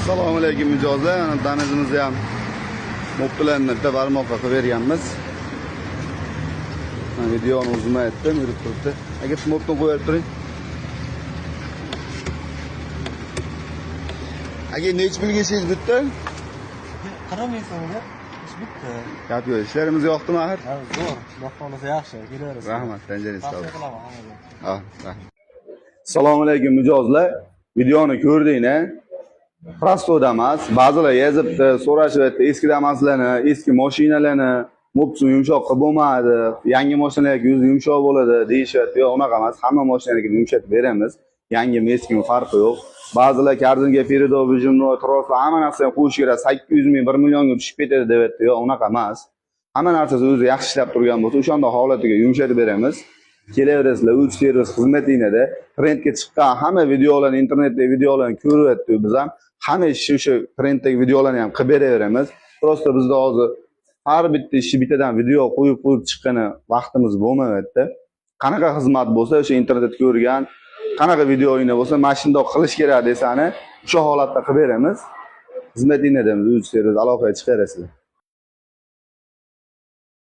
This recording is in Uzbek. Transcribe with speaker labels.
Speaker 1: Assalomu alaykum mijozlar. Tanizimizni ham mo'ptilarni bitta barmoqqa qilib berganmiz. Mana videoni o'zim aytdim, yurib turibdi. Aka mo'ptini qo'yib turing. Aka nech pulga ishingiz bitdi?
Speaker 2: 40 ming so'mga ish bitdi.
Speaker 1: Gap yo'q, ishlarimiz yoqdimi axir?
Speaker 2: Ha, zo'r. Xudo xohlasa yaxshi, kelaverasiz.
Speaker 1: Rahmat, tanjangiz sog'
Speaker 2: Tavsiya
Speaker 1: bo'ling.
Speaker 2: qilaman hammaga.
Speaker 1: Rahmat. Assalomu alaykum mijozlar. Videoni ko'rdinglar. Prostoda emas, ba'zilar yozibdi, so'rashyapti, eski Damas'larni, eski mashinalarni mo'psi yumshoq qilib bo'lmadi, yangi mashinalarga o'zi yumshoq bo'ladi deyishyapti. Yo'q, unaqa emas. Hamma mashinalarga yumshatib beramiz. Yangimi, eskimi farqi yo'q. Ba'zilar kardinga передок, выжимной, troslar hamma narsani qo'yish kerak, 800 ming, 1 millionga tushib ketadi deyapti. Yo'q, unaqa emas. Hamma narsasi o'zi yaxshi ishlab turgan bo'lsa, o'shanda holatiga yumshatib beramiz. Kelaverasizlar, o'z servis xizmatingizda trendga chiqqan hamma videolarni, internetdagi videolarni ko'ryapti biz ham. Hamma ishni o'sha trenddagi videolarni ham qilib beraveramiz. Prosta bizda hozir har bitta ishni bittadan video qo'yib chiqqani vaqtimiz bo'lmayapti. Qanaqa xizmat bo'lsa, o'sha internetda ko'rgan, qanaqa videoinglar bo'lsa, mana shundoq qilish kerak desani, o'sha holatda qilib beramiz. Xizmatingizda o'z servis aloqaga chiqarasizlar.